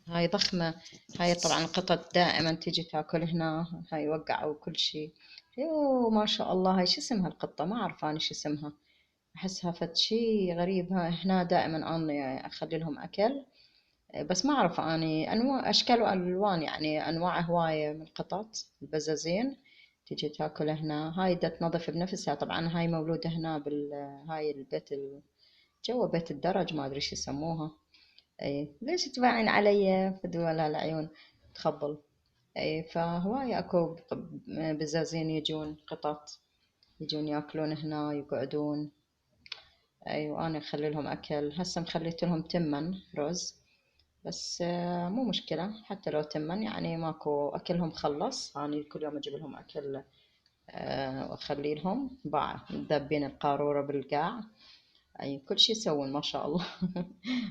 هاي ضخمة. هاي طبعا القطط دائما تيجي تاكل هنا، هاي وقعوا كل شي. يو ما شاء الله، هاي شو اسمها القطة؟ ما أعرف أنا شو اسمها. أحسها فد شي غريب. هاي هنا دائما أنا أخلي لهم أكل، بس ما أعرف أني أنواع أشكال وألوان، يعني أنواع هواية من القطط. البزازين تيجي تاكل هنا. هاي دا تنظف بنفسها طبعا. هاي مولودة هنا هاي البيت جوا بيت الدرج، ما أدري شو يسموها. أي ليش تباعين علي فدوى العيون تخبل. أي فهواية أكو بزازين يجون قطط، يجون ياكلون هنا يقعدون. أي وأنا أخلي لهم أكل. هسه مخليت لهم تمن رز، بس مو مشكلة حتى لو تمن، يعني ماكو أكلهم خلص. أنا كل يوم أجيب لهم أكل وأخلي لهم باع مذبين القارورة بالقاع. أي كل شي يسوون ما شاء الله.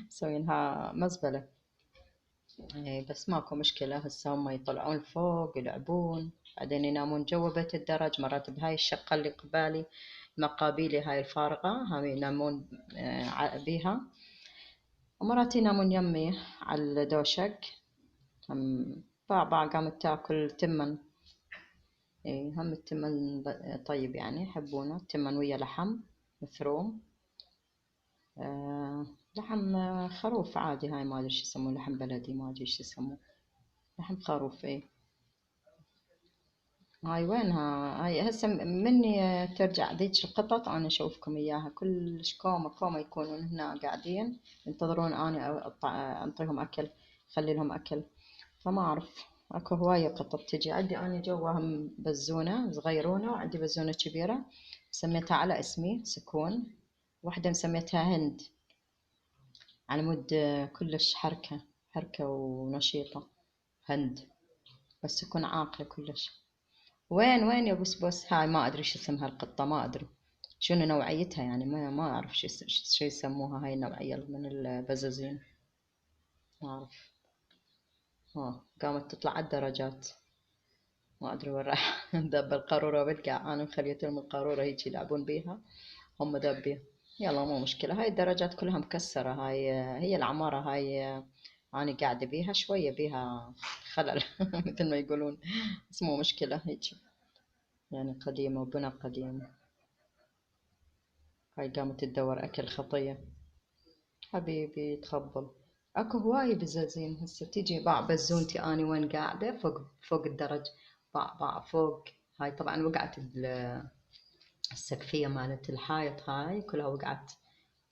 مسوينها مزبلة. إيه بس ماكو مشكلة. هسه هم يطلعون فوق يلعبون، بعدين ينامون جوا بيت الدرج. مرات بهاي الشقة اللي قبالي مقابيلي هاي الفارغة، هم ينامون بيها. ومرات ينامون يمي على الدوشق. هم باع قامت تاكل تمن. إيه هم التمن طيب يعني يحبونه. التمن ويا لحم مفروم. آه لحم خروف عادي. هاي ما ادري شو يسموه، لحم بلدي ما ادري شو يسموه. لحم خروف ايه. هاي وينها؟ هاي هسه مني ترجع ذيك القطط أنا أشوفكم إياها كلش كومة كومة يكونون هنا قاعدين ينتظرون أنا أنطيهم أكل، أخلي لهم أكل. فما أعرف. أكو هواية قطط تجي عندي. أنا جواهم بزونة صغيرونة، وعندي بزونة كبيرة سميتها على اسمي سكون. واحدة مسميتها هند على مود كلش حركة، حركة ونشيطة. هند بس تكون عاقلة كلش. وين يا بسبس؟ هاي ما ادري شو اسمها القطة، ما ادري شنو نوعيتها، يعني ما اعرف شو يسموها هاي النوعية من البزازين. ما اعرف. ها قامت تطلع على الدرجات، ما ادري وين راح. ذب القارورة بالقاع. انا مخليت لهم القارورة هيك يلعبون بيها، هم ذبيها. يلا مو مشكلة. هاي الدرجات كلها مكسرة. هاي هي العمارة هاي أنا قاعدة بيها شوية بيها خلل. مثل ما يقولون. بس مو مشكلة هيك، يعني قديمة وبنى قديم. هاي قامت تدور أكل خطية. حبيبي تخبل. أكو هواي بزازين. هسه تيجي باع بزونتي أني وين قاعدة فوق الدرج. باع فوق. هاي طبعا وقعت السقفية مالت الحائط، هاي كلها وقعت.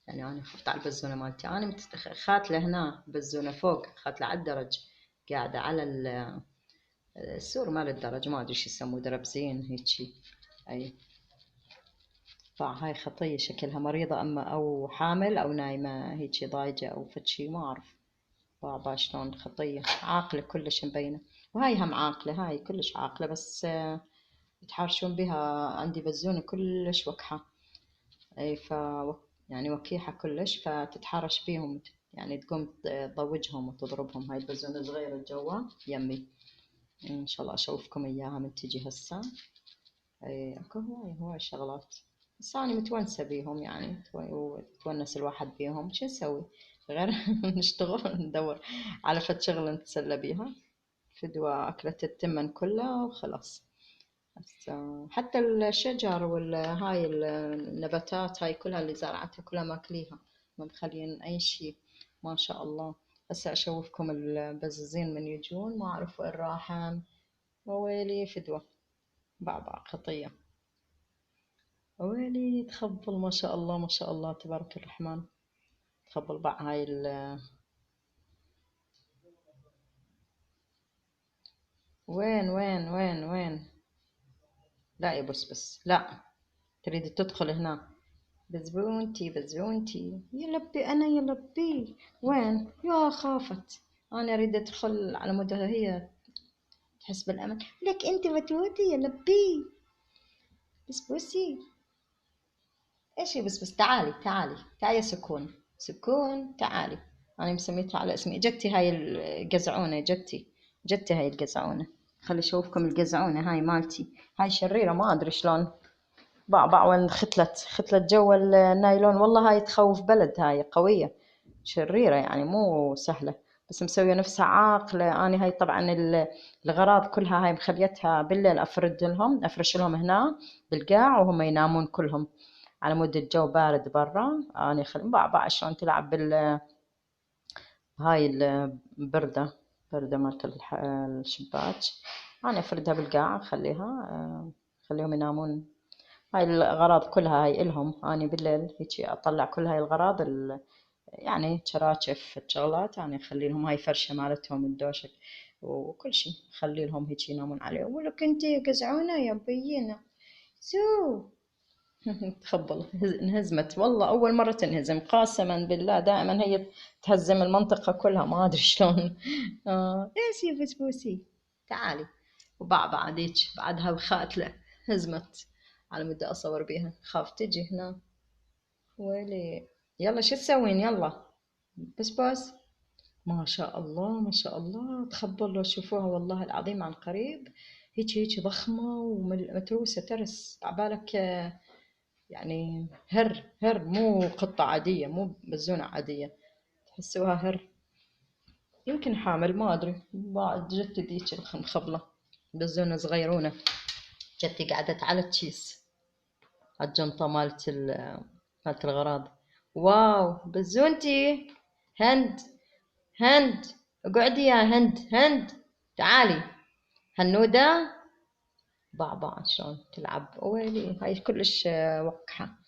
يعني أنا خفت على البزونة مالتي. أنا خاتلة هنا بزونة فوق، خاتلة على الدرج، قاعدة على السور مال الدرج، ما أدري شو يسموه، دربزين هيجي. أي فهاي خطية شكلها مريضة، أما أو حامل أو نايمة هيجي ضايجة أو فشي ما أعرف. بابا شلون خطية عاقلة كلش مبينة. وهاي هم عاقلة، هاي كلش عاقلة، بس يتحارشون بها. عندي بزونة كلش وكحة. أي يعني وكيحة كلش، فتتحارش بيهم، يعني تقوم تضوجهم وتضربهم. هاي البزونة صغيرة جوا يمي. إن شاء الله أشوفكم إياها من تجي هسه. اي اكو هواي شغلات. بس أنا متونسة بيهم، يعني وتونس الواحد بيهم. شو نسوي غير نشتغل ندور على فد شغلة نتسلى بيها. فدوى أكلة التمن كلها وخلاص. بس حتى الشجر هاي النباتات هاي كلها اللي زرعتها كلها ماكليها، ما مخلين أي شي. ما شاء الله. هسه أشوفكم البزازين من يجون، ما أعرف وين راحن. وويلي فدوى. بعبع خطية. ويلي تخبل ما شاء الله ما شاء الله تبارك الرحمن. تخبل بع هاي وين. لا يا بس لا، تريد تدخل هنا. بزبونتي يا لبي أنا يا لبي. وين يا خافت. أنا أريد أدخل على مدة هي تحس بالأمل. لك أنت بتوتي يا لبي. بسبوسي. إيش يا بس تعالي يا سكون. سكون تعالي. أنا مسميتها على اسمي. جتي هاي القزعونة. جتي هاي القزعونة. خلي أشوفكم القزعونة هاي مالتي. هاي شريرة ما أدري شلون. باع وين ختلت جوا النايلون. والله هاي تخوف بلد، هاي قوية شريرة يعني مو سهلة. بس مسوية نفسها عاقلة. أنا هاي طبعا الغراض كلها هاي مخليتها بالليل أفرش لهم هنا بالقاع وهم ينامون كلهم، على مود الجو بارد برا. أنا خلي بعض شلون تلعب هاي بردة مالت الشباك. أنا أفردها بالقاع أخليها، أخليهم ينامون. هاي الأغراض كلها هاي إلهم. أنا بالليل هيجي أطلع كل هاي الأغراض يعني شراكف الشغلات، أنا أخلي لهم هاي فرشة مالتهم الدوشك وكل شي، أخلي لهم هيجي ينامون عليه. ولك انتي قزعونة يا بينا سو. تخبل انهزمت والله، أول مرة تنهزم قسما بالله. دائما هي تهزم المنطقة كلها، ما أدري شلون. إيش يا بسبوسي تعالي. وبعض هيك بعدها بخاتلة هزمت، على مود أصور بيها، خاف تجي هنا. ويلي يلا شو تسوين يلا بسبوس. ما شاء الله ما شاء الله، تخبل لو تشوفوها والله العظيم عن قريب. هيك ضخمة ومتروسة ترس عبالك، يعني هر مو قطة عادية، مو بزونة عادية، تحسوها هر. يمكن حامل ما أدري. بعد جت ذيك المخبلة بزونة صغيرونة، جتي قعدت على التشيس، على الجنطة مالت الغراض. واو بزونتي. هند هند اقعدي يا هند تعالي. هنودة باع شلون تلعب. ويلي هاي كلش وقحة.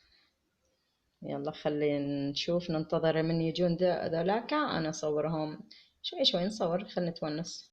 يلا خلينا نشوف، ننتظر من يجون ذولاك، أنا أصورهم شوي شوي، نصور خلينا نتونس.